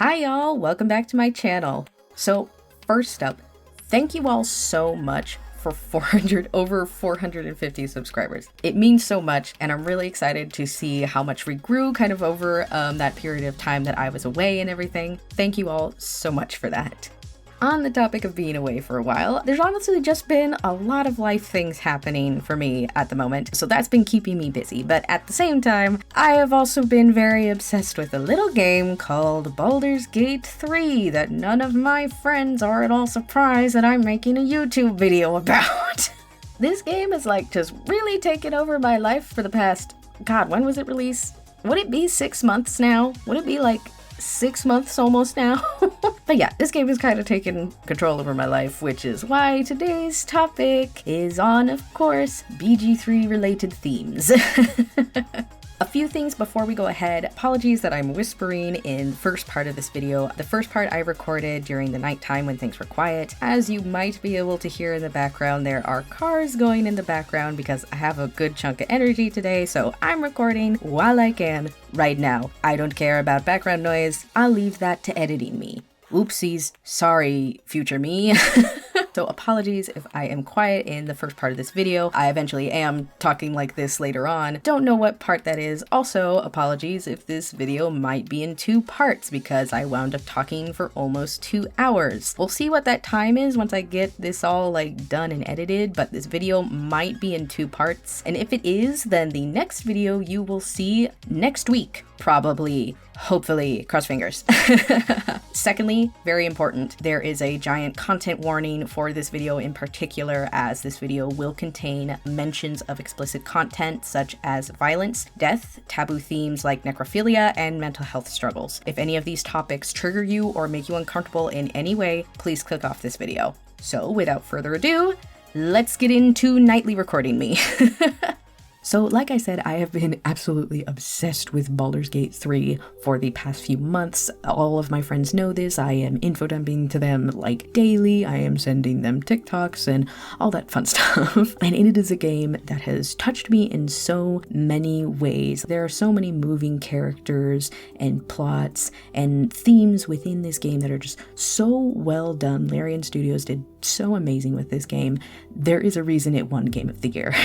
Hi y'all, welcome back to my channel. So first up, thank you all so much for over 450 subscribers. It means so much, and I'm really excited to see how much we grew kind of over that period of time that I was away and everything. Thank you all so much for that. On the topic of being away for a while, there's honestly just been a lot of life things happening for me at the moment, so that's been keeping me busy. But at the same time, I have also been very obsessed with a little game called Baldur's Gate 3 that none of my friends are at all surprised that I'm making a YouTube video about. This game is like just really taken over my life for the past, God, when was it released? Would it be 6 months now? Would it be like 6 months almost now? But yeah, this game has kind of taken control over my life, which is why today's topic is on, of course, BG3 related themes. A few things before we go ahead. Apologies that I'm whispering in the first part of this video. The first part I recorded during the nighttime when things were quiet. As you might be able to hear in the background, there are cars going in the background because I have a good chunk of energy today, so I'm recording while I can right now. I don't care about background noise. I'll leave that to editing me. Oopsies. Sorry, future me. So apologies if I am quiet in the first part of this video. I eventually am talking like this later on. Don't know what part that is. Also, apologies if this video might be in 2 parts because I wound up talking for almost 2 hours. We'll see what that time is once I get this all like done and edited, but this video might be in 2 parts. And if it is, then the next video you will see next week. Probably, hopefully, cross fingers. Secondly, very important, there is a giant content warning for this video in particular, as this video will contain mentions of explicit content such as violence, death, taboo themes like necrophilia, and mental health struggles. If any of these topics trigger you or make you uncomfortable in any way, please click off this video. So without further ado, let's get into nightly recording me. So like I said, I have been absolutely obsessed with Baldur's Gate 3 for the past few months. All of my friends know this. I am infodumping to them like daily. I am sending them TikToks and all that fun stuff. And it is a game that has touched me in so many ways. There are so many moving characters and plots and themes within this game that are just so well done. Larian Studios did so amazing with this game. There is a reason it won Game of the Year.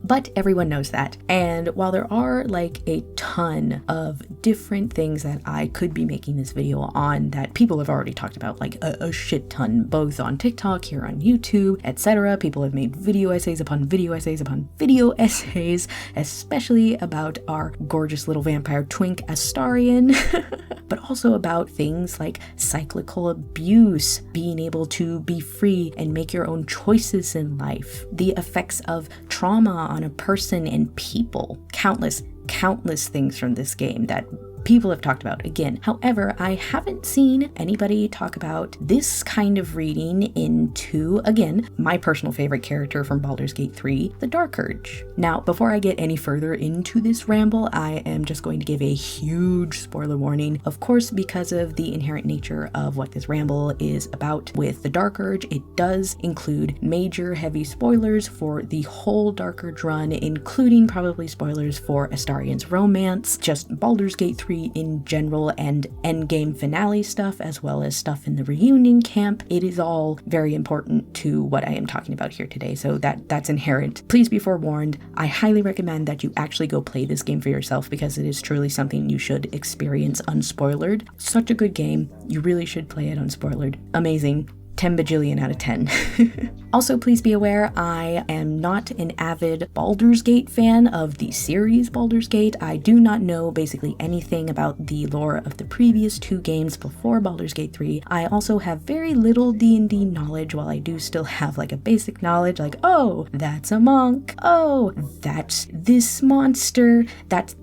But everyone knows that. And while there are like a ton of different things that I could be making this video on that people have already talked about, like a shit ton, both on TikTok, here on YouTube, etc. People have made video essays upon video essays upon video essays, especially about our gorgeous little vampire twink Astarion, but also about things like cyclical abuse, being able to be free and make your own choices in life, the effects of trauma on a person and people. Countless things from this game that people have talked about again. However, I haven't seen anybody talk about this kind of reading into, again, my personal favorite character from Baldur's Gate 3, the Dark Urge. Now, before I get any further into this ramble, I am just going to give a huge spoiler warning. Of course, because of the inherent nature of what this ramble is about with the Dark Urge, it does include major heavy spoilers for the whole Dark Urge run, including probably spoilers for Astarion's romance, just Baldur's Gate 3 in general, and endgame finale stuff, as well as stuff in the reunion camp. It is all very important to what I am talking about here today, so that's inherent. Please be forewarned. I highly recommend that you actually go play this game for yourself because it is truly something you should experience unspoilered. Such a good game. You really should play it unspoilered. Amazing. 10 bajillion out of 10. Also, please be aware, I am not an avid Baldur's Gate fan of the series Baldur's Gate. I do not know basically anything about the lore of the previous 2 games before Baldur's Gate 3. I also have very little D&D knowledge, while I do still have like a basic knowledge, like, oh, that's a monk. Oh, that's this monster. That's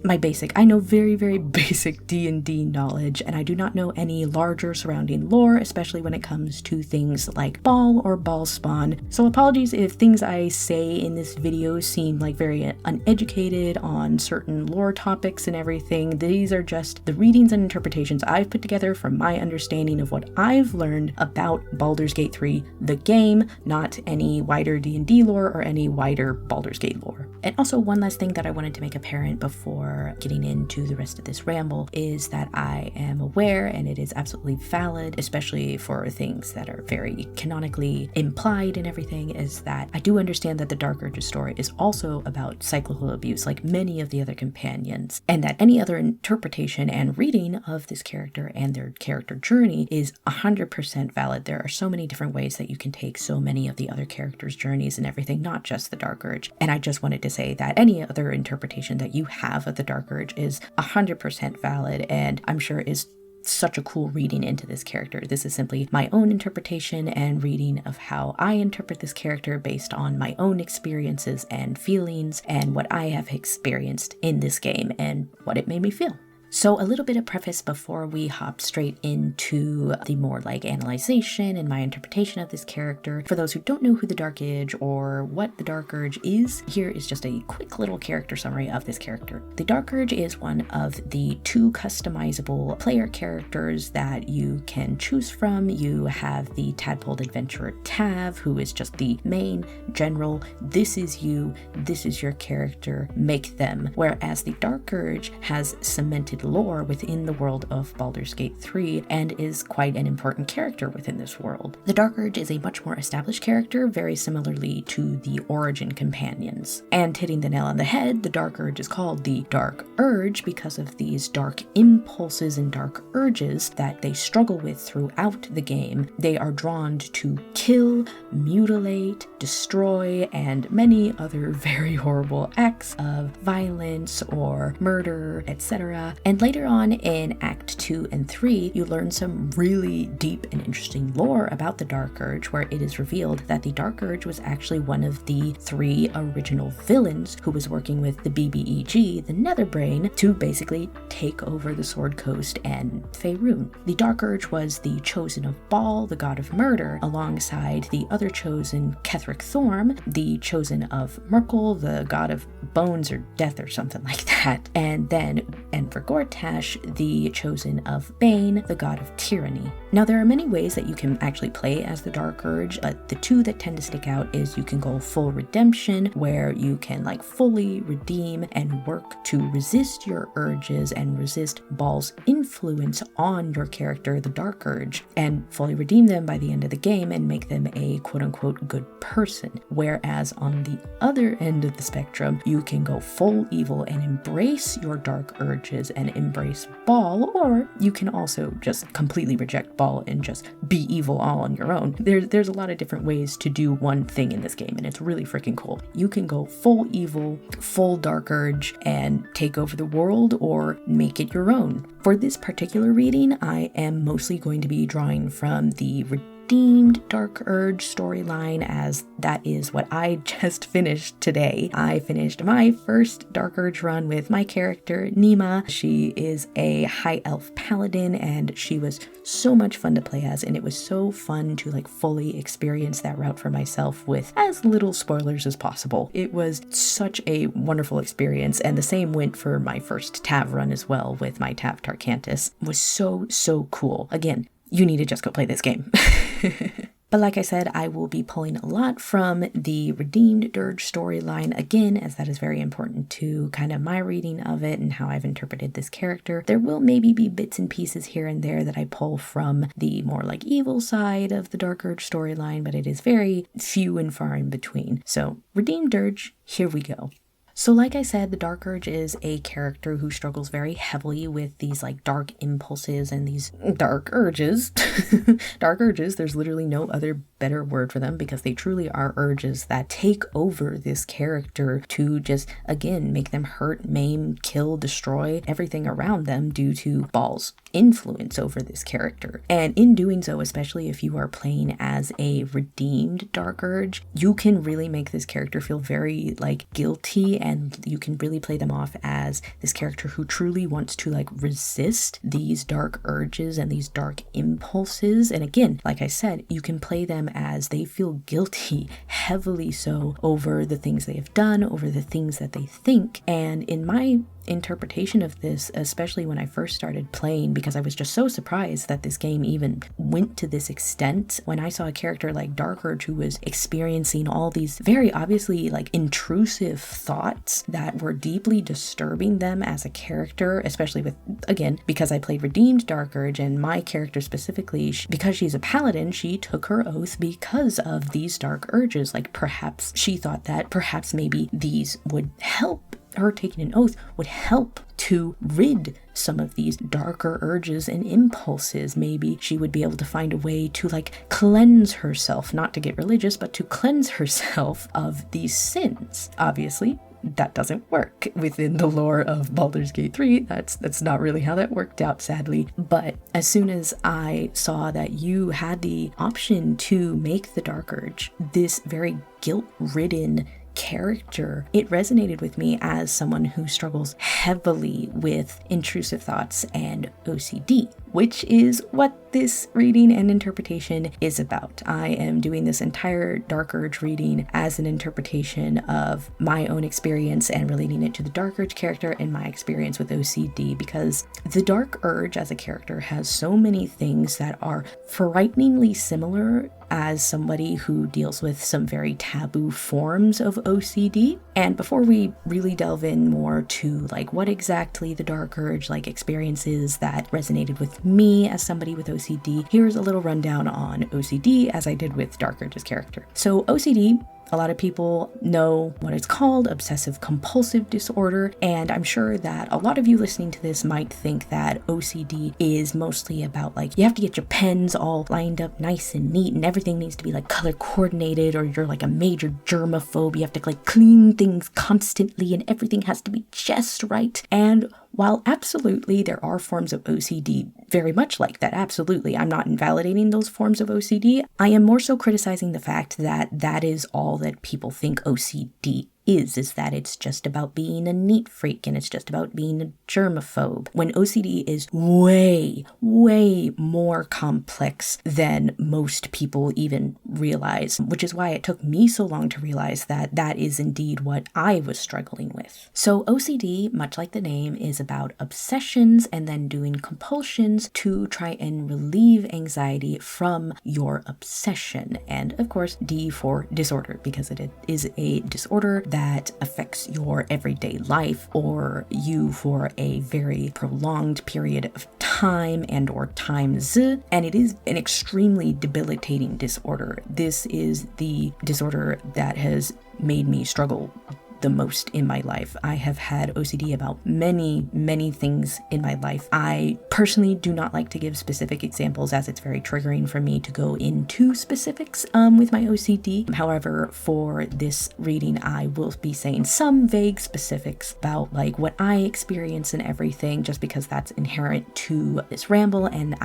my basic. I know very, very basic D&D knowledge, and I do not know any larger surrounding lore, especially when it comes to things like Ball or Ball Spawn. So apologies if things I say in this video seem like very uneducated on certain lore topics and everything. These are just the readings and interpretations I've put together from my understanding of what I've learned about Baldur's Gate 3, the game, not any wider D&D lore or any wider Baldur's Gate lore. And also, one last thing that I wanted to make apparent before getting into the rest of this ramble is that I am aware, and it is absolutely valid, especially for things that are very canonically implied and everything, is that I do understand that the Dark Urge's story is also about cyclical abuse, like many of the other companions, and that any other interpretation and reading of this character and their character journey is 100% valid. There are so many different ways that you can take so many of the other characters' journeys and everything, not just the Dark Urge. And I just wanted to say that any other interpretation that you have of the Dark Urge is 100% valid, and I'm sure is such a cool reading into this character. This is simply my own interpretation and reading of how I interpret this character based on my own experiences and feelings and what I have experienced in this game and what it made me feel. So a little bit of preface before we hop straight into the more like analyzation and my interpretation of this character. For those who don't know who the Dark Urge or what the Dark Urge is, here is just a quick little character summary of this character. The Dark Urge is one of the 2 customizable player characters that you can choose from. You have the Tadpole Adventurer Tav, who is just the main general. This is you, this is your character, make them. Whereas the Dark Urge has cemented lore within the world of Baldur's Gate 3 and is quite an important character within this world. The Dark Urge is a much more established character, very similarly to the Origin companions. And hitting the nail on the head, the Dark Urge is called the Dark Urge because of these dark impulses and dark urges that they struggle with throughout the game. They are drawn to kill, mutilate, destroy, and many other very horrible acts of violence or murder, etc. And later on in Act 2 and 3, you learn some really deep and interesting lore about the Dark Urge, where it is revealed that the Dark Urge was actually one of the 3 original villains who was working with the BBEG, the Netherbrain, to basically take over the Sword Coast and Faerun. The Dark Urge was the chosen of Baal, the god of murder, alongside the other chosen, Ketheric Thorm, the chosen of Merkel, the god of bones or death or something like that, and then Enver Gortash, the chosen of Bane, the god of tyranny. Now, there are many ways that you can actually play as the Dark Urge, but the 2 that tend to stick out is you can go full redemption, where you can like fully redeem and work to resist your urges and resist Baal's influence on your character, the Dark Urge, and fully redeem them by the end of the game and make them a quote-unquote good person. Whereas on the other end of the spectrum, you can go full evil and embrace your dark urges and embrace Baal, or you can also just completely reject Baal and just be evil all on your own. There's a lot of different ways to do one thing in this game, and it's really freaking cool. You can go full evil, full dark urge, and take over the world, or make it your own. For this particular reading, I am mostly going to be drawing from the Redeemed Dark Urge storyline, as that is what I just finished today. I finished my first Dark Urge run with my character, Nima. She is a high elf paladin, and she was so much fun to play as, and it was so fun to like fully experience that route for myself with as little spoilers as possible. It was such a wonderful experience, and the same went for my first Tav run as well with my Tav Tarkantis. It was so cool. Again, you need to just go play this game. But like I said, I will be pulling a lot from the Redeemed Dirge storyline again, as that is very important to kind of my reading of it and how I've interpreted this character. There will maybe be bits and pieces here and there that I pull from the more like evil side of the Dark Urge storyline, but it is very few and far in between. So Redeemed Dirge, here we go. So like I said, the Dark Urge is a character who struggles very heavily with these like dark impulses and these dark urges. Dark urges, there's literally no other better word for them, because they truly are urges that take over this character to just, again, make them hurt, maim, kill, destroy everything around them due to Baal's influence over this character. And in doing so, especially if you are playing as a redeemed Dark Urge, you can really make this character feel very like guilty, and you can really play them off as this character who truly wants to like resist these dark urges and these dark impulses. And again, like I said, you can play them as they feel guilty, heavily so, over the things they have done, over the things that they think. And in my interpretation of this, especially when I first started playing, because I was just so surprised that this game even went to this extent. When I saw a character like Dark Urge who was experiencing all these very obviously like intrusive thoughts that were deeply disturbing them as a character, especially with, again, because I played Redeemed Dark Urge, and my character specifically, because she's a paladin, she took her oath because of these dark urges. Like perhaps she thought that perhaps maybe these would help, her taking an oath would help to rid some of these darker urges and impulses. Maybe she would be able to find a way to like cleanse herself, not to get religious, but to cleanse herself of these sins. Obviously, that doesn't work within the lore of Baldur's Gate 3. That's not really how that worked out, sadly. But as soon as I saw that you had the option to make the Dark Urge this very guilt-ridden character, it resonated with me as someone who struggles heavily with intrusive thoughts and OCD, which is what this reading and interpretation is about. I am doing this entire Dark Urge reading as an interpretation of my own experience and relating it to the Dark Urge character and my experience with OCD, because the Dark Urge as a character has so many things that are frighteningly similar as somebody who deals with some very taboo forms of OCD. And before we really delve in more to like what exactly the Dark Urge like experiences that resonated with me as somebody with OCD, here's a little rundown on OCD as I did with Dark Urge's character. So OCD, a lot of people know what it's called, obsessive compulsive disorder, and I'm sure that a lot of you listening to this might think that OCD is mostly about like you have to get your pens all lined up nice and neat and everything needs to be like color coordinated, or you're like a major germaphobe, you have to like clean things constantly and everything has to be just right. And while absolutely there are forms of OCD very much like that, absolutely, I'm not invalidating those forms of OCD. I am more so criticizing the fact that that is all that people think OCD is that it's just about being a neat freak and it's just about being a germaphobe, when OCD is way, way more complex than most people even realize, which is why it took me so long to realize that that is indeed what I was struggling with. So OCD, much like the name, is about obsessions and then doing compulsions to try and relieve anxiety from your obsession. And of course, D for disorder, because it is a disorder that affects your everyday life or you for a very prolonged period of time and or times, and it is an extremely debilitating disorder. This is the disorder that has made me struggle the most in my life. I have had OCD about many, many things in my life. I personally do not like to give specific examples as it's very triggering for me to go into specifics with my OCD. However, for this reading, I will be saying some vague specifics about like what I experience and everything, just because that's inherent to this ramble. And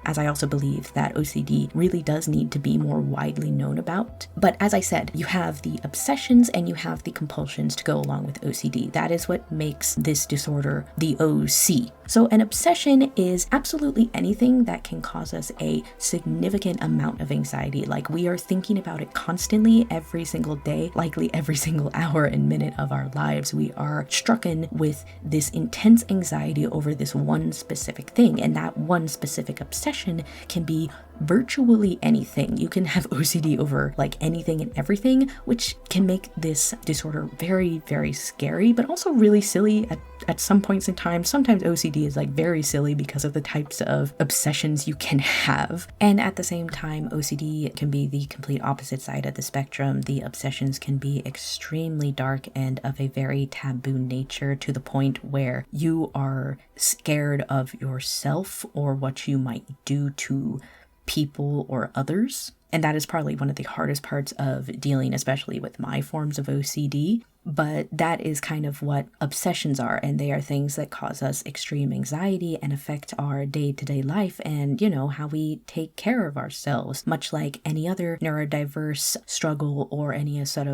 as I also believe that OCD really does need to be more widely known about. But as I said, you have the obsessions and you have the compulsions to go along with OCD. That is what makes this disorder the OC. So an obsession is absolutely anything that can cause us a significant amount of anxiety. Like we are thinking about it constantly every single day, likely every single hour and minute of our lives. We are stricken with this intense anxiety over this one specific thing. And that one specific obsession can be virtually anything. You can have OCD over like anything and everything, which can make this disorder very, very scary, but also really silly at some points in time. Sometimes OCD is like very silly because of the types of obsessions you can have. And at the same time, OCD can be the complete opposite side of the spectrum. The obsessions can be extremely dark and of a very taboo nature, to the point where you are scared of yourself or what you might do to people or others. And that is probably one of the hardest parts of dealing, especially with my forms of OCD. But that is kind of what obsessions are. And they are things that cause us extreme anxiety and affect our day-to-day life and, you know, how we take care of ourselves, much like any other neurodiverse struggle or any sort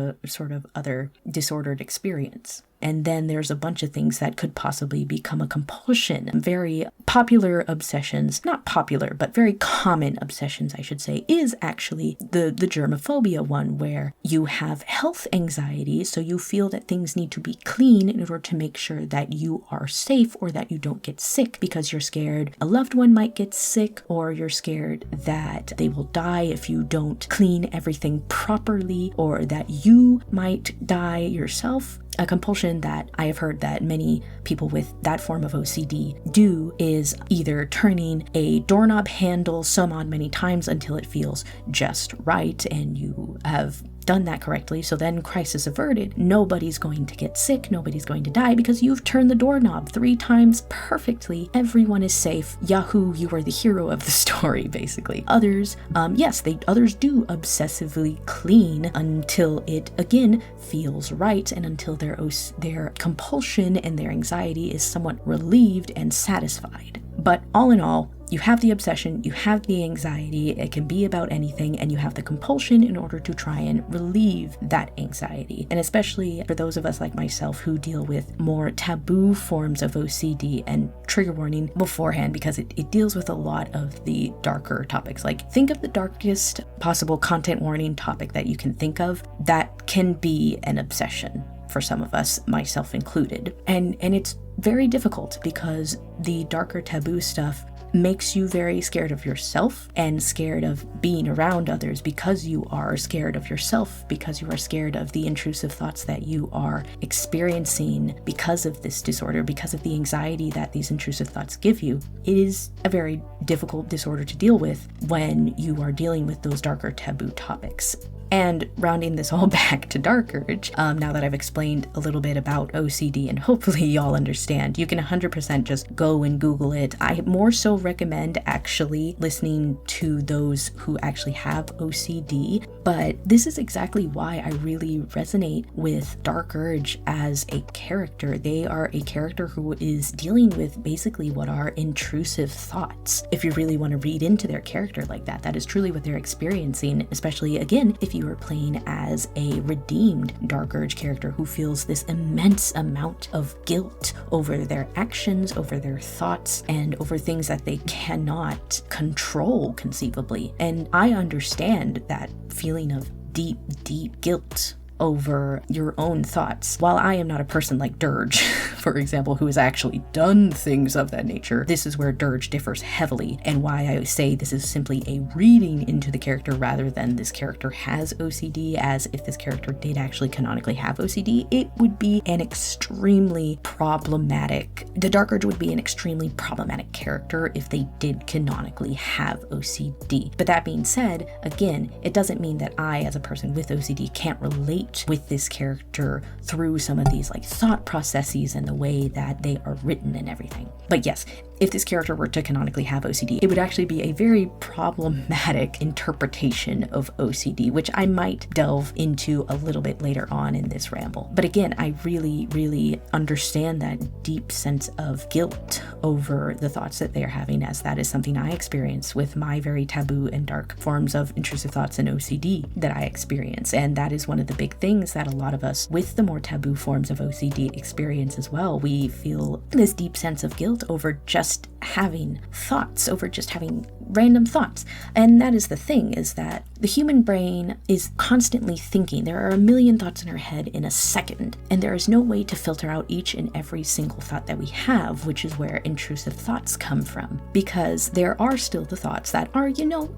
of other disordered experience. And then there's a bunch of things that could possibly become a compulsion. Very popular obsessions, not popular, but very common obsessions, I should say, is actually actually the germophobia one, where you have health anxiety, so you feel that things need to be clean in order to make sure that you are safe or that you don't get sick, because you're scared a loved one might get sick, or you're scared that they will die if you don't clean everything properly, or that you might die yourself. A compulsion that I have heard that many people with that form of OCD do is either turning a doorknob handle some odd many times until it feels just right, and you have done that correctly, so then crisis averted. Nobody's going to get sick, nobody's going to die because you've turned the doorknob 3 times perfectly. Everyone is safe. Yahoo, you are the hero of the story, basically. Others, others do obsessively clean until it again feels right, and until their compulsion and their anxiety is somewhat relieved and satisfied. But all in all, you have the obsession, you have the anxiety, it can be about anything, and you have the compulsion in order to try and relieve that anxiety. And especially for those of us like myself who deal with more taboo forms of OCD, and trigger warning beforehand, because it deals with a lot of the darker topics. Like, think of the darkest possible content warning topic that you can think of. That can be an obsession for some of us, myself included. And it's very difficult because the darker taboo stuff makes you very scared of yourself and scared of being around others, because you are scared of yourself, because you are scared of the intrusive thoughts that you are experiencing because of this disorder, because of the anxiety that these intrusive thoughts give you. It is a very difficult disorder to deal with when you are dealing with those darker taboo topics. And rounding this all back to dark urge, now that I've explained a little bit about OCD and hopefully y'all understand, you can 100% just go and Google it. I more so recommend actually listening to those who actually have OCD, but this is exactly why I really resonate with dark urge as a character. They are a character who is dealing with basically what are intrusive thoughts. If you really want to read into their character like that, that is truly what they're experiencing, especially again, if you are playing as a redeemed dark urge character who feels this immense amount of guilt over their actions, over their thoughts, and over things that they cannot control conceivably. And I understand that feeling of deep, deep guilt over your own thoughts. While I am not a person like Dirge, for example, who has actually done things of that nature, this is where Dirge differs heavily, and why I say this is simply a reading into the character rather than this character has OCD, as if this character did actually canonically have OCD, it would be an extremely problematic, the Dark Urge would be an extremely problematic character if they did canonically have OCD. But that being said, again, it doesn't mean that I, as a person with OCD, can't relate with this character through some of these like thought processes and the way that they are written and everything. But yes, if this character were to canonically have OCD, it would actually be a very problematic interpretation of OCD, which I might delve into a little bit later on in this ramble. But again, I really, really understand that deep sense of guilt over the thoughts that they are having, as that is something I experience with my very taboo and dark forms of intrusive thoughts and OCD that I experience. And that is one of the big things that a lot of us with the more taboo forms of OCD experience as well. We feel this deep sense of guilt over just having thoughts, over just having random thoughts. And that is the thing, is that the human brain is constantly thinking. There are a million thoughts in our head in a second, and there is no way to filter out each and every single thought that we have, which is where intrusive thoughts come from, because there are still the thoughts that are,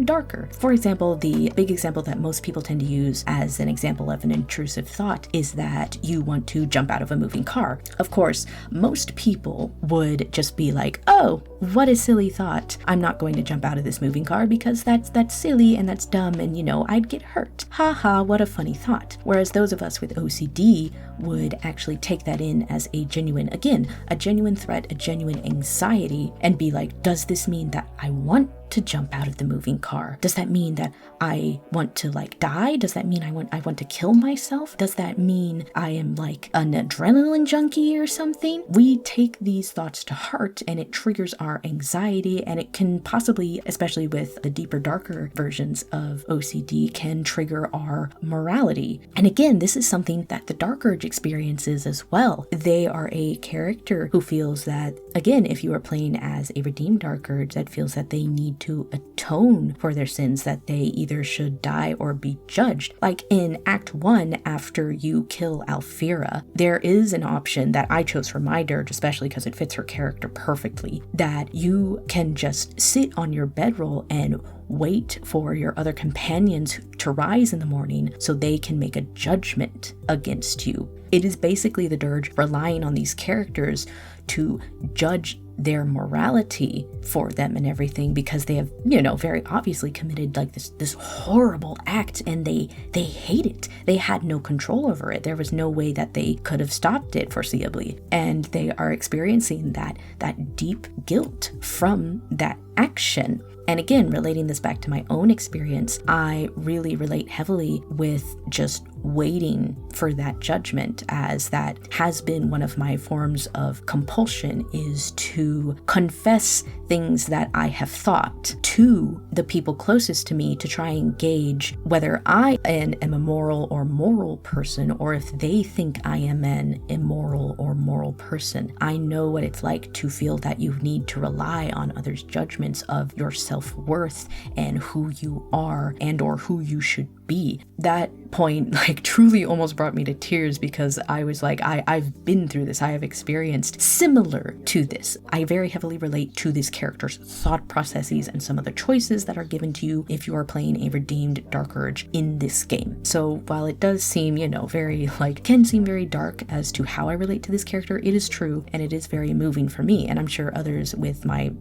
darker. For example, the big example that most people tend to use as an example of an intrusive thought is that you want to jump out of a moving car. Of course, most people would just be like, oh, what a silly thought. I'm not going to jump out of this moving car because that's silly and that's dumb, and I'd get hurt. Ha ha, what a funny thought. Whereas those of us with OCD would actually take that in as a genuine threat, a genuine anxiety, and be like, does this mean that I want to jump out of the moving car? Does that mean that I want to die? Does that mean I want to kill myself? Does that mean I am like an adrenaline junkie or something? We take these thoughts to heart, and it triggers our anxiety, and it can possibly, especially with the deeper, darker versions of OCD, can trigger our morality. And again, this is something that the Dark Urge experiences as well. They are a character who feels that, again, if you are playing as a redeemed Dark Urge, that feels that they need to atone for their sins, that they either should die or be judged. Like in Act 1, after you kill Alfira, there is an option that I chose for my dirge, especially because it fits her character perfectly, that you can just sit on your bedroll and wait for your other companions to rise in the morning so they can make a judgment against you. It is basically the dirge relying on these characters to judge their morality for them and everything, because they have, very obviously committed like this horrible act, and they hate it. They had no control over it. There was no way that they could have stopped it foreseeably, and they are experiencing that deep guilt from that action. And again, relating this back to my own experience, I really relate heavily with just waiting for that judgment, as that has been one of my forms of compulsion, is to confess things that I have thought to the people closest to me to try and gauge whether I am a moral or moral person, or if they think I am an immoral or moral person. I know what it's like to feel that you need to rely on others' judgments of your self-worth and who you are and or who you should be. That point truly almost brought me to tears, because I was like, I've been through this. I have experienced similar to this. I very heavily relate to this character's thought processes and some of the choices that are given to you if you are playing a redeemed Dark Urge in this game. So while it does seem, can seem very dark as to how I relate to this character, it is true, and it is very moving for me. And I'm sure others with my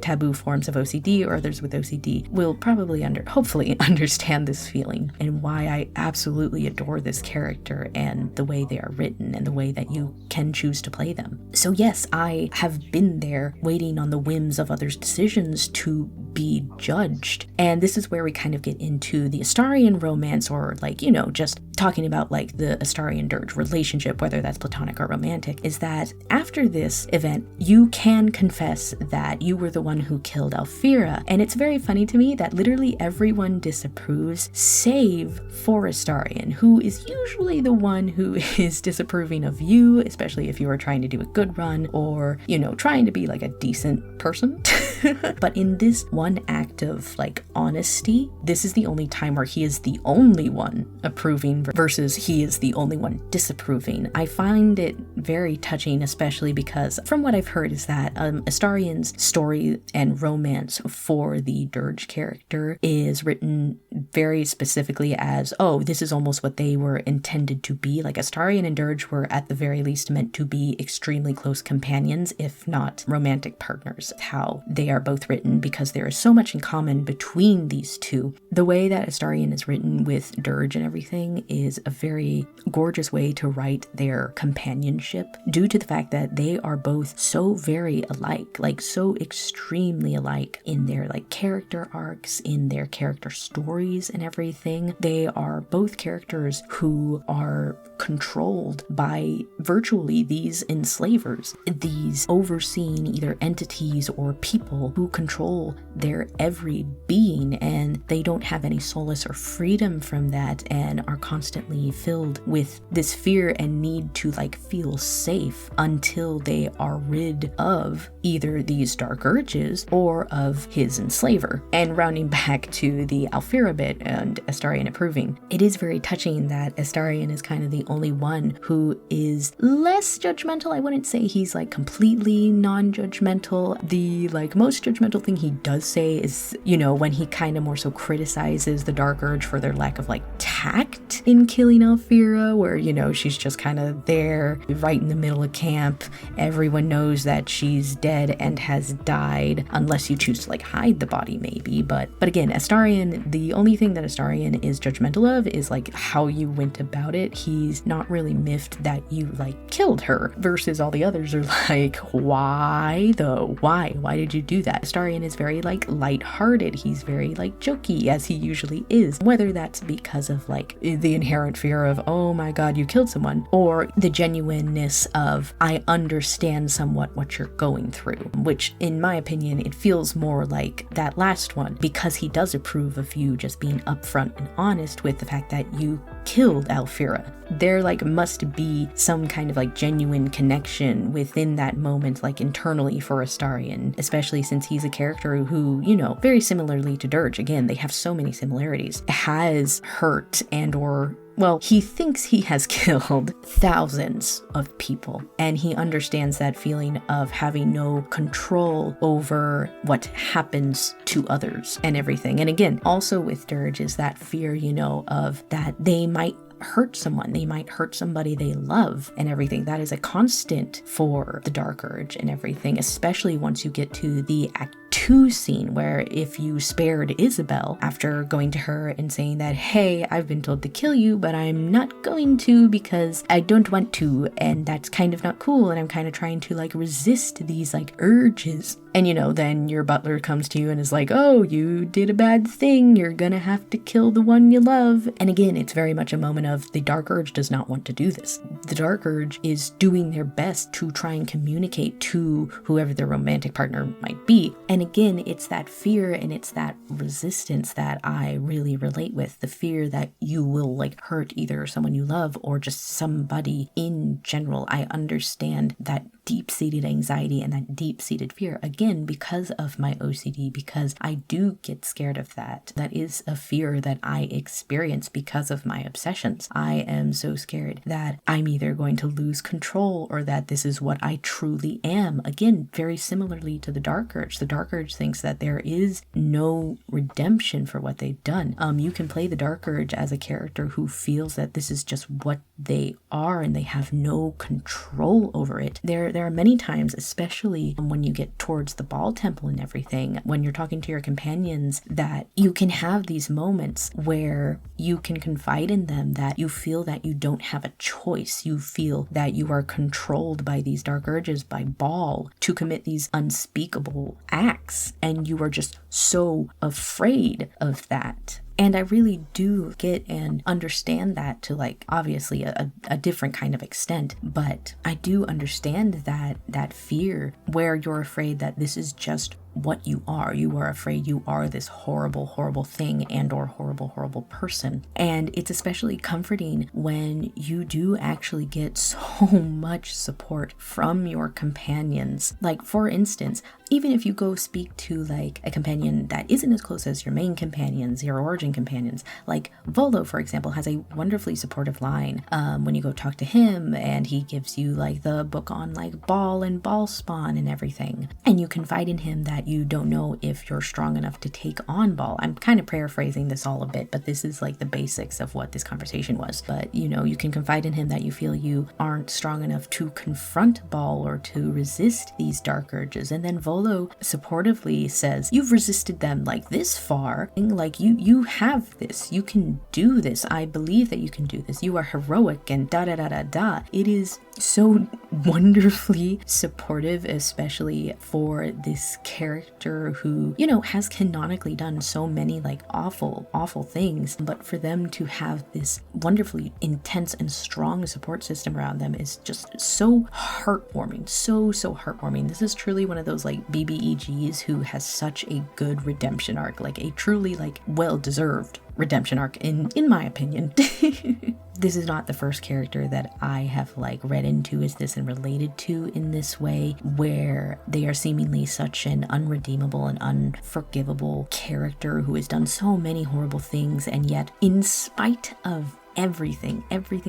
taboo forms of OCD, or others with OCD, will probably hopefully understand this feeling and why I absolutely adore this character and the way they are written and the way that you can choose to play them. So yes, I have been there waiting on the whims of others' decisions to be judged. And this is where we kind of get into the Astarion romance, or just talking about the Astarion Dirge relationship, whether that's platonic or romantic, is that after this event, you can confess that you were the one who killed Alfira. And it's very funny to me that literally everyone disapproves, save for Astarion, who is usually the one who is disapproving of you, especially if you are trying to do a good run or, trying to be a decent person. But in this one act of honesty, this is the only time where he is the only one approving versus he is the only one disapproving. I find it very touching, especially because from what I've heard is that Astarion's story and romance for the Dirge character is written very specifically as, this is almost what they were intended to be. Astarion and Dirge were at the very least meant to be extremely close companions, if not romantic partners. How they are both written, because there is so much in common between these two. The way that Astarion is written with Dirge and everything is a very gorgeous way to write their companionship, due to the fact that they are both so very alike, so extremely alike in their character arcs, in their character stories and everything. They are both characters who are controlled by virtually these enslavers, these overseen either entities or people who control their every being, and they don't have any solace or freedom from that, and are constantly filled with this fear and need to feel safe until they are rid of either these dark urges or of his enslaver. And rounding back to the Alfira bit and Astarion approving, it is very touching that Astarion is kind of the only one who is less judgmental. I wouldn't say he's completely non-judgmental. The most judgmental thing he does say is, when he kind of more so criticizes the Dark Urge for their lack of tact in killing Alfira, where, she's just kind of there right in the middle of camp. Everyone knows that she's dead and has died, unless you choose to hide the body maybe. But again, Astarion, the only thing that Astarion is judgmental of is how you went about it. He's not really miffed that you killed her, versus all the others are why though? Why did you do that? Astarion is very lighthearted. He's very jokey, as he usually is, whether that's because of the inherent fear of, oh my god, you killed someone, or the genuineness of, I understand somewhat what you're going through, which in my my opinion, it feels more like that last one, because he does approve of you just being upfront and honest with the fact that you killed Alfira. There like must be some kind of like genuine connection within that moment, like internally for Astarion, especially since he's a character who, you know, very similarly to Dirge, again, they have so many similarities, has hurt and or well, he thinks he has killed thousands of people, and he understands that feeling of having no control over what happens to others and everything. And again, also with Dirge is that fear, you know, of that they might hurt someone, they might hurt somebody they love and everything. That is a constant for the Dark Urge and everything, especially once you get to the Act 2 scene where if you spared Isabel after going to her and saying that, hey, I've been told to kill you, but I'm not going to because I don't want to, and that's kind of not cool, and I'm kind of trying to like resist these like urges. And you know, then your butler comes to you and is like, oh, you did a bad thing, you're gonna have to kill the one you love. And again, it's very much a moment of the Dark Urge does not want to do this. The Dark Urge is doing their best to try and communicate to whoever their romantic partner might be. And again, it's that fear and it's that resistance that I really relate with. The fear that you will like hurt either someone you love or just somebody in general. I understand that deep-seated anxiety and that deep-seated fear, again, because of my OCD, because I do get scared of that. That is a fear that I experience because of my obsessions. I am so scared that I'm either going to lose control or that this is what I truly am. Again, very similarly to the Dark Urge. The Dark Urge thinks that there is no redemption for what they've done. You can play the Dark Urge as a character who feels that this is just what they are and they have no control over it. There are many times, especially when you get towards the Ball Temple and everything, when you're talking to your companions, that you can have these moments where you can confide in them, that you feel that you don't have a choice. You feel that you are controlled by these dark urges, by Ball, to commit these unspeakable acts, and you are just so afraid of that. And I really do get and understand that to like obviously a different kind of extent, but I do understand that fear where you're afraid that this is just what you are. You are afraid you are this horrible, horrible thing and or horrible, horrible person. And it's especially comforting when you do actually get so much support from your companions. Like, for instance, even if you go speak to like a companion that isn't as close as your main companions, your origin companions, like Volo, for example, has a wonderfully supportive line when you go talk to him, and he gives you like the book on like Ball and Ball Spawn and everything. And you confide in him that you don't know if you're strong enough to take on Ball. I'm kind of paraphrasing this all a bit, but this is like the basics of what this conversation was. But you know, you can confide in him that you feel you aren't strong enough to confront Ball or to resist these dark urges. And then Volo supportively says, you've resisted them like this far, like you have this, you can do this, I believe that you can do this, you are heroic, and da da da da da. It is so wonderfully supportive, especially for this character who, you know, has canonically done so many like awful things, but for them to have this wonderfully intense and strong support system around them is just so heartwarming, so heartwarming. This is truly one of those like BBEGs who has such a good redemption arc, like a truly like well-deserved redemption arc in my opinion. This is not the first character that I have like read into as this and related to in this way, where they are seemingly such an unredeemable and unforgivable character who has done so many horrible things, and yet in spite of everything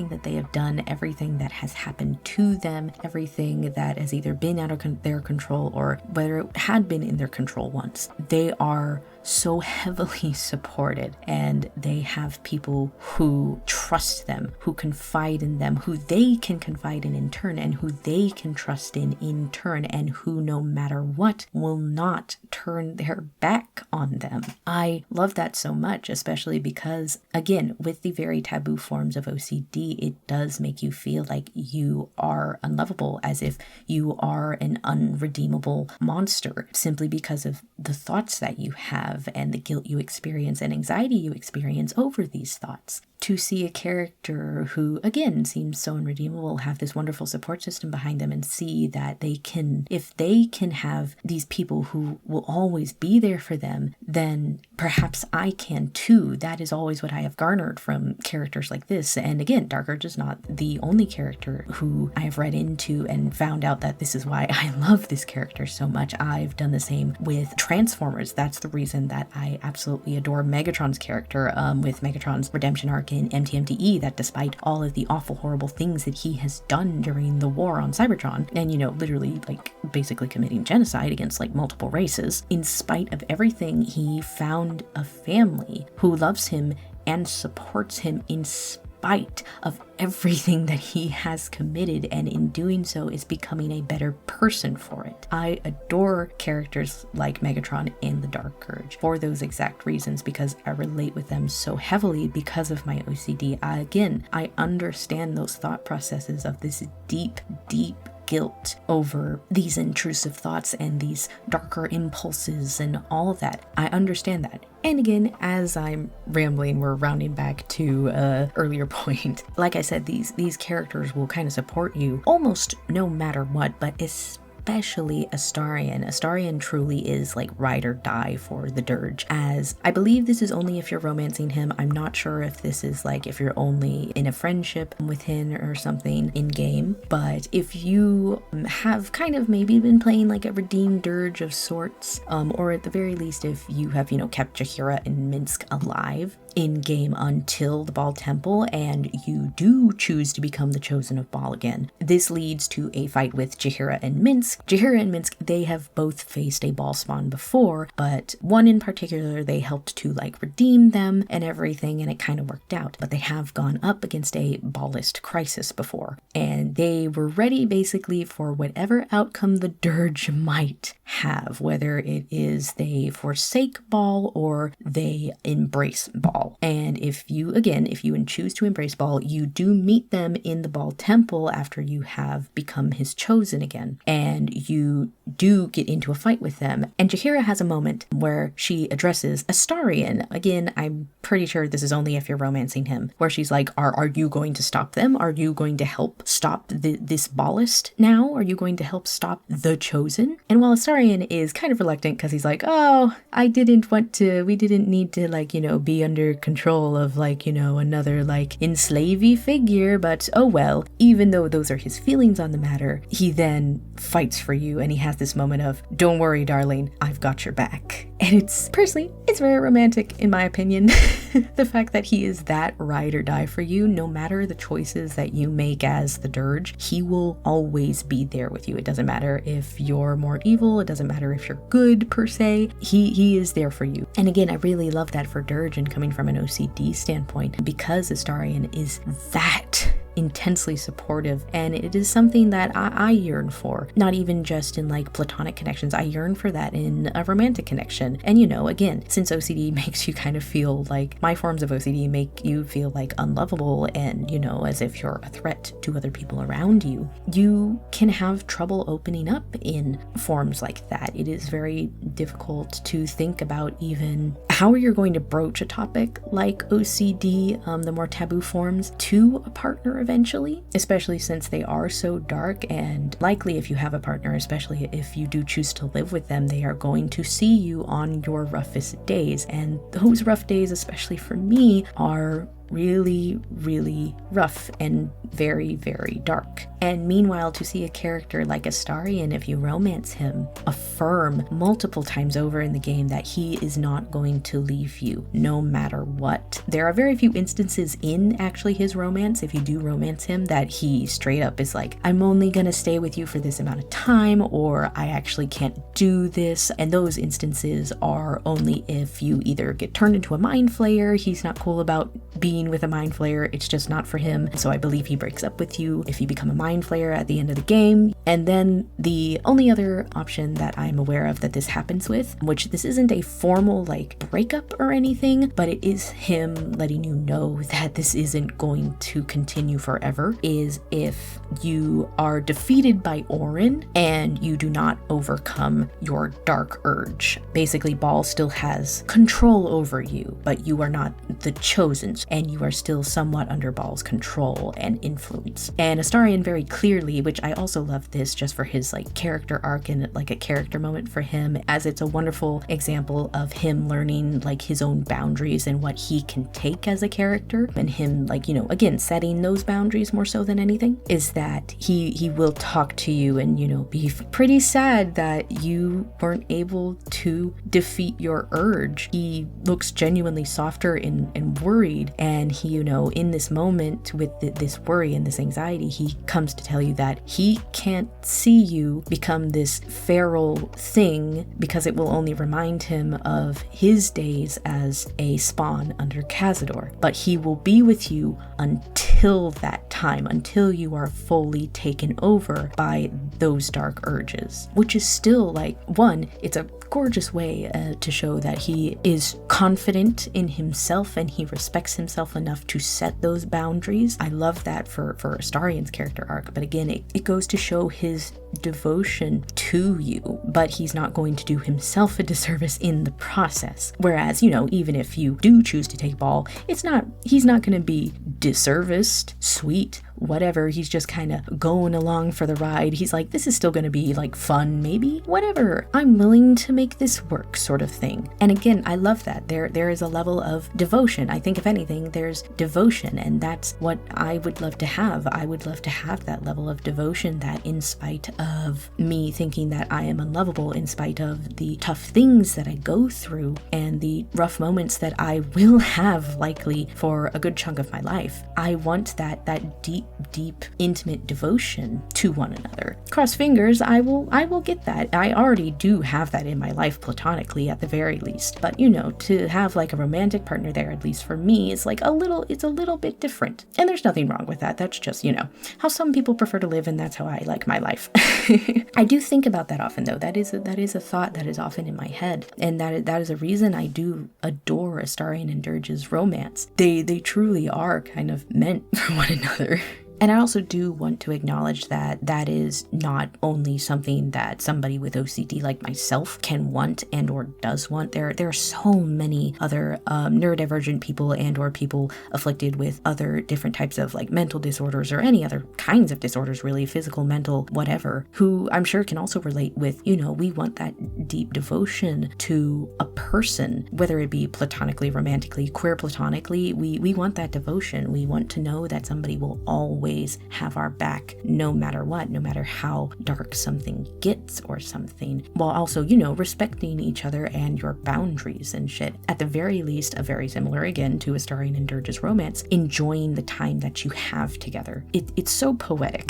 that they have done, everything that has happened to them, everything that has either been out of their control or whether it had been in their control once, they are so heavily supported, and they have people who trust them, who confide in them, who they can confide in turn, and who they can trust in turn, and who no matter what will not turn their back on them. I love that so much, especially because, again, with the very taboo forms of OCD, it does make you feel like you are unlovable, as if you are an unredeemable monster, simply because of the thoughts that you have and the guilt you experience and anxiety you experience over these thoughts. to see a character who, again, seems so unredeemable, have this wonderful support system behind them, and see that they can, if they can have these people who will always be there for them, then perhaps I can too. That is always what I have garnered from characters like this. And again, Dark Urge is not the only character who I have read into and found out that this is why I love this character so much. I've done the same with Transformers. That's the reason that I absolutely adore Megatron's character, with Megatron's redemption arc in MTMTE, that despite all of the awful, horrible things that he has done during the war on Cybertron, and, you know, literally, like, basically committing genocide against, like, multiple races, in spite of everything, he found a family who loves him and supports him in spite of everything that he has committed, and in doing so is becoming a better person for it. I adore characters like Megatron and the Dark Urge for those exact reasons, because I relate with them so heavily because of my OCD. I understand those thought processes of this deep guilt over these intrusive thoughts and these darker impulses and all of that. I understand that. And again, as I'm rambling, we're rounding back to an earlier point. Like I said, these characters will kind of support you almost no matter what, but especially Astarion. Astarion truly is like ride or die for the Dirge, as I believe this is only if you're romancing him. I'm not sure if this is like if you're only in a friendship with him or something in game, but if you have kind of maybe been playing like a redeemed Dirge of sorts, or at the very least if you have, you know, kept Jaheira and Minsk alive in game until the Baal Temple, and you do choose to become the Chosen of Baal again. This leads to a fight with Jaheira and Minsk. Jaheira and Minsk, they have both faced a Baal spawn before, but one in particular, they helped to like redeem them and everything, and it kind of worked out. But they have gone up against a Baalist crisis before, and they were ready basically for whatever outcome the Dirge might have, whether it is they forsake Baal or they embrace Baal. And if you choose to embrace Baal, you do meet them in the Baal Temple after you have become his chosen again, and you do get into a fight with them. And Jaheira has a moment where she addresses Astarion. Again, I'm pretty sure this is only if you're romancing him, where she's like, are you going to stop them? Are you going to help stop this Baalist now? Are you going to help stop the Chosen? And while Astarion is kind of reluctant because he's like, oh, we didn't need to, like, you know, be under control of, like, you know, another, like, enslavey figure, but oh well. Even though those are his feelings on the matter, he then fights for you, and he has this moment of, don't worry, darling, I've got your back. And it's very romantic in my opinion. The fact that he is that ride or die for you, no matter the choices that you make as the Dirge, he will always be there with you. It doesn't matter if you're more evil, it doesn't matter if you're good per se, he is there for you. And again, I really love that for Dirge, and coming from an OCD standpoint, because Astarion is that intensely supportive, and it is something that I yearn for, not even just in like platonic connections. I yearn for that in a romantic connection. And, you know, again, since OCD makes you kind of feel like, my forms of OCD make you feel like unlovable and, you know, as if you're a threat to other people around you, you can have trouble opening up in forms like that. It is very difficult to think about even how you're going to broach a topic like OCD, the more taboo forms, to a partner eventually, especially since they are so dark, and likely if you have a partner, especially if you do choose to live with them, they are going to see you on your roughest days. And those rough days, especially for me, are really, really rough and very, very dark. And meanwhile, to see a character like Astarion, if you romance him, affirm multiple times over in the game that he is not going to leave you no matter what. There are very few instances in actually his romance, if you do romance him, that he straight up is like, I'm only gonna stay with you for this amount of time, or I actually can't do this. And those instances are only if you either get turned into a mind flayer, he's not cool about being with a mind flayer, it's just not for him, so I believe he breaks up with you if you become a mind mind flayer at the end of the game. And then the only other option that I'm aware of that this happens with, which this isn't a formal like breakup or anything, but it is him letting you know that this isn't going to continue forever, is if you are defeated by Orin and you do not overcome your dark urge. Basically, Ball still has control over you, but you are not the chosen, and you are still somewhat under Ball's control and influence. And Astarion very clearly, which I also love this just for his like character arc and like a character moment for him, as it's a wonderful example of him learning like his own boundaries and what he can take as a character, and him like, you know, again, setting those boundaries more so than anything, is that he will talk to you and, you know, be pretty sad that you weren't able to defeat your urge. He looks genuinely softer and worried, and he, you know, in this moment with this worry and this anxiety, he comes to tell you that he can't see you become this feral thing because it will only remind him of his days as a spawn under Cazador, but he will be with you until that time, until you are fully taken over by those dark urges, which is still like, one, it's a gorgeous way to show that he is confident in himself and he respects himself enough to set those boundaries. I love that for Astarion's character arc, but again, it goes to show his devotion to you, but he's not going to do himself a disservice in the process. Whereas, you know, even if you do choose to take Ball, he's not going to be disserviced, sweet, whatever. He's just kind of going along for the ride. He's like, this is still going to be like fun, maybe, whatever. I'm willing to make this work, sort of thing. And again, I love that. There is a level of devotion. I think if anything, there's devotion, and that's what I would love to have. I would love to have that level of devotion, that in spite of me thinking that I am unlovable, in spite of the tough things that I go through and the rough moments that I will have likely for a good chunk of my life, I want that deep, intimate devotion to one another. Cross fingers, I will get that. I already do have that in my life platonically at the very least. But, you know, to have like a romantic partner there, at least for me, is like it's a little bit different. And there's nothing wrong with that. That's just, you know, how some people prefer to live, and that's how I like my life. I do think about that often, though. That is a thought that is often in my head, and that is a reason I do adore Astarion and Dirge's romance. They truly are kind of meant for one another. And I also do want to acknowledge that that is not only something that somebody with OCD like myself can want and or does want. There are so many other neurodivergent people and or people afflicted with other different types of like mental disorders or any other kinds of disorders, really, physical, mental, whatever, who I'm sure can also relate with, you know, we want that deep devotion to a person, whether it be platonically, romantically, queer platonically. We want that devotion. We want to know that somebody will always have our back no matter what, no matter how dark something gets or something, while also, you know, respecting each other and your boundaries and shit. At the very least, a very similar, again, to Astarion and Dirge's romance, enjoying the time that you have together. It's so poetic.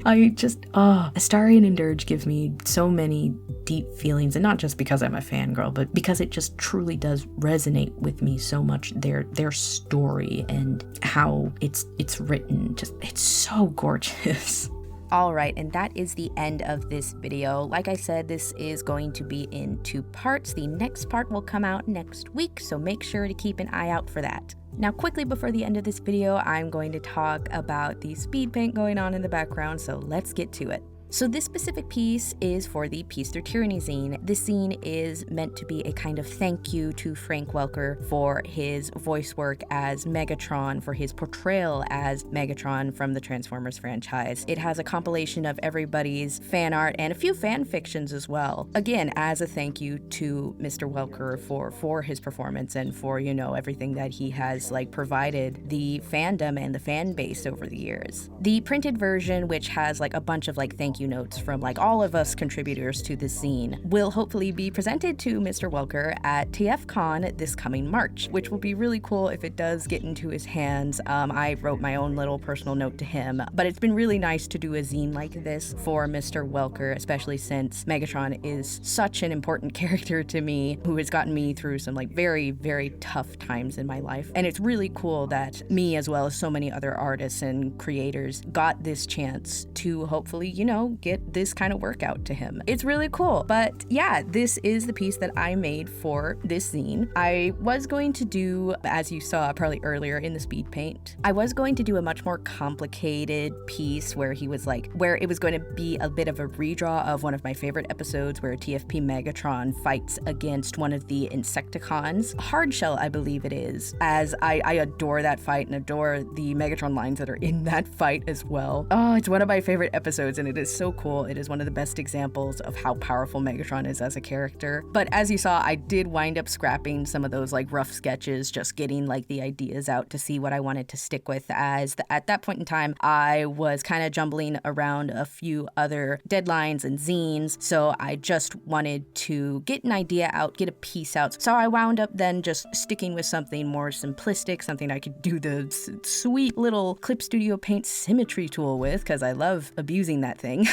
Astarion and Dirge give me so many deep feelings, and not just because I'm a fangirl, but because it just truly does resonate with me so much. Their story and how it's written, just it's so gorgeous. All right, and that is the end of this video. Like I said, this is going to be in 2 parts. The next part will come out next week, so make sure to keep an eye out for that. Now, quickly before the end of this video, I'm going to talk about the speed paint going on in the background, so let's get to it. So this specific piece is for the Peace Through Tyranny zine. This zine is meant to be a kind of thank you to Frank Welker for his voice work as Megatron, for his portrayal as Megatron from the Transformers franchise. It has a compilation of everybody's fan art and a few fan fictions as well. Again, as a thank you to Mr. Welker for his performance and for, you know, everything that he has like provided the fandom and the fan base over the years. The printed version, which has like a bunch of like thank you you notes from like all of us contributors to this zine will hopefully be presented to Mr. Welker at TFCon this coming March, which will be really cool if it does get into his hands. I wrote my own little personal note to him, but it's been really nice to do a zine like this for Mr. Welker, especially since Megatron is such an important character to me who has gotten me through some like very, very tough times in my life. And it's really cool that me, as well as so many other artists and creators, got this chance to hopefully, you know, get this kind of work out to him. It's really cool. But yeah, this is the piece that I made for this zine. I was going to do, as you saw probably earlier in the speed paint, I was going to do a much more complicated piece where he was like, where it was going to be a bit of a redraw of one of my favorite episodes where TFP Megatron fights against one of the Insecticons. Hardshell, I believe it is, as I adore that fight and adore the Megatron lines that are in that fight as well. Oh, it's one of my favorite episodes and it is so cool. It is one of the best examples of how powerful Megatron is as a character. But as you saw, I did wind up scrapping some of those like rough sketches, just getting like the ideas out to see what I wanted to stick with, as at that point in time, I was kind of jumbling around a few other deadlines and zines. So I just wanted to get an idea out, get a piece out. So I wound up then just sticking with something more simplistic, something I could do the sweet little Clip Studio Paint symmetry tool with, because I love abusing that thing.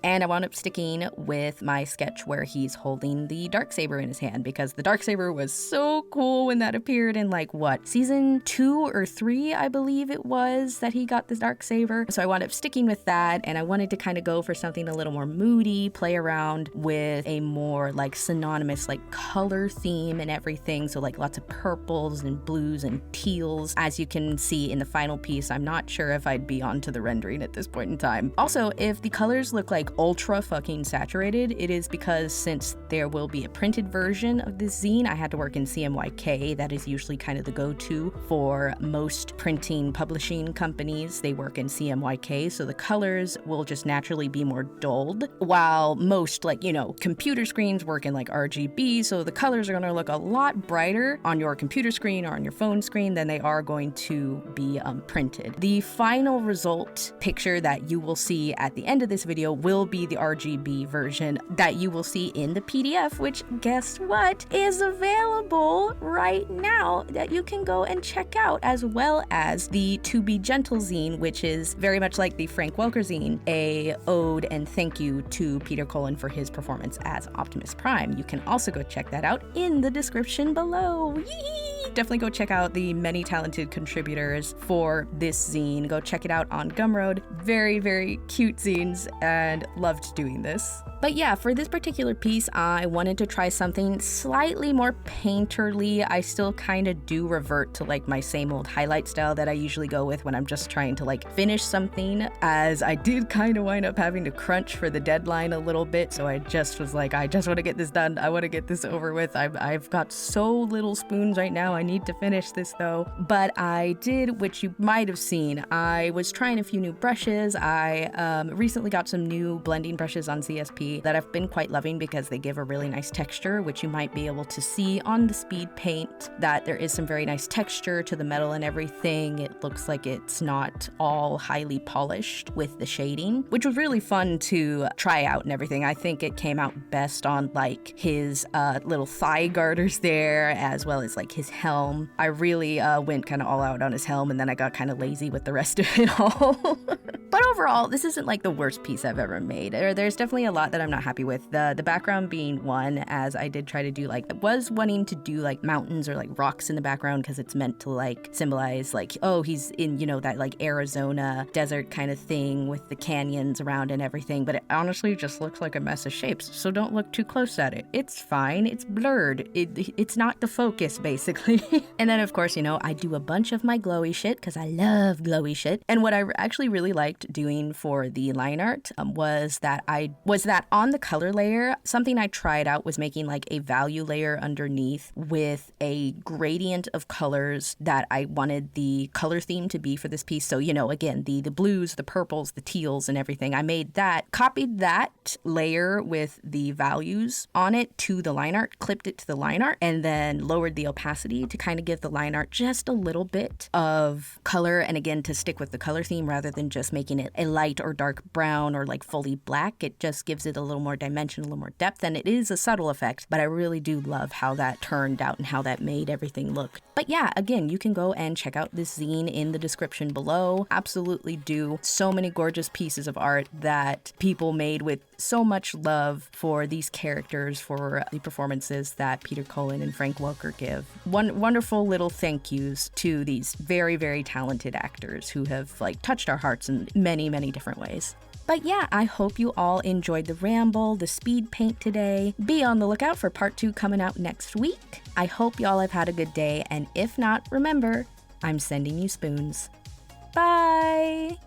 And I wound up sticking with my sketch where he's holding the Darksaber in his hand, because the Darksaber was so cool when that appeared in like what, season 2 or 3, I believe it was, that he got the Darksaber. So I wound up sticking with that, and I wanted to kind of go for something a little more moody, play around with a more like synonymous like color theme and everything. So like lots of purples and blues and teals. As you can see in the final piece, I'm not sure if I'd be onto the rendering at this point in time. Also, if the colors look like ultra fucking saturated, it is because since there will be a printed version of this zine, I had to work in CMYK. That is usually kind of the go-to for most printing publishing companies. They work in CMYK, so the colors will just naturally be more dulled, while most like, you know, computer screens work in like RGB, so the colors are going to look a lot brighter on your computer screen or on your phone screen than they are going to be printed. The final result picture that you will see at the end of this video will be the RGB version that you will see in the PDF, which guess what, is available right now that you can go and check out, as well as the To Be Gentle zine, which is very much like the Frank Welker zine, a ode and thank you to Peter Cullen for his performance as Optimus Prime. You can also go check that out in the description below. Yee! Definitely go check out the many talented contributors for this zine. Go check it out on Gumroad. Very, very cute zines, and loved doing this. But yeah, for this particular piece, I wanted to try something slightly more painterly. I still kind of do revert to like my same old highlight style that I usually go with when I'm just trying to like finish something, as I did kind of wind up having to crunch for the deadline a little bit. So I just was like, I just want to get this done. I want to get this over with. I've got so little spoons right now. I need to finish this though. But I did, which you might have seen, I was trying a few new brushes. I recently got some new blending brushes on CSP that I've been quite loving because they give a really nice texture, which you might be able to see on the speed paint, that there is some very nice texture to the metal and everything. It looks like it's not all highly polished with the shading, which was really fun to try out and everything. I think it came out best on like his little thigh garters there, as well as like his helm. I really went kind of all out on his helm, and then I got kind of lazy with the rest of it all. But overall, this isn't like the worst piece I've ever made. There's definitely a lot that I'm not happy with. The background being one, as I did try to do like, I was wanting to do like mountains or like rocks in the background because it's meant to like symbolize like, oh, he's in, you know, that like Arizona desert kind of thing with the canyons around and everything. But it honestly just looks like a mess of shapes. So don't look too close at it. It's fine. It's blurred. It's not the focus basically. And then of course, you know, I do a bunch of my glowy shit because I love glowy shit. And what I actually really liked doing for the line art was that on the color layer, something I tried out was making like a value layer underneath with a gradient of colors that I wanted the color theme to be for this piece. So, you know, again, the blues, the purples, the teals and everything. I made that, copied that layer with the values on it to the line art, clipped it to the line art, and then lowered the opacity to kind of give the line art just a little bit of color. And again, to stick with the color theme rather than just making it a light or dark brown or like fully black. It just gives it a little more dimension, a little more depth, and it is a subtle effect, but I really do love how that turned out and how that made everything look. But yeah, again, you can go and check out this zine in the description below. Absolutely do. So many gorgeous pieces of art that people made with so much love for these characters, for the performances that Peter Cullen and Frank Welker give. Wonderful little thank yous to these very, very talented actors who have like touched our hearts in many, many different ways. But yeah, I hope you all enjoyed the ramble, the speed paint today. Be on the lookout for part 2 coming out next week. I hope y'all have had a good day, and if not, remember, I'm sending you spoons. Bye!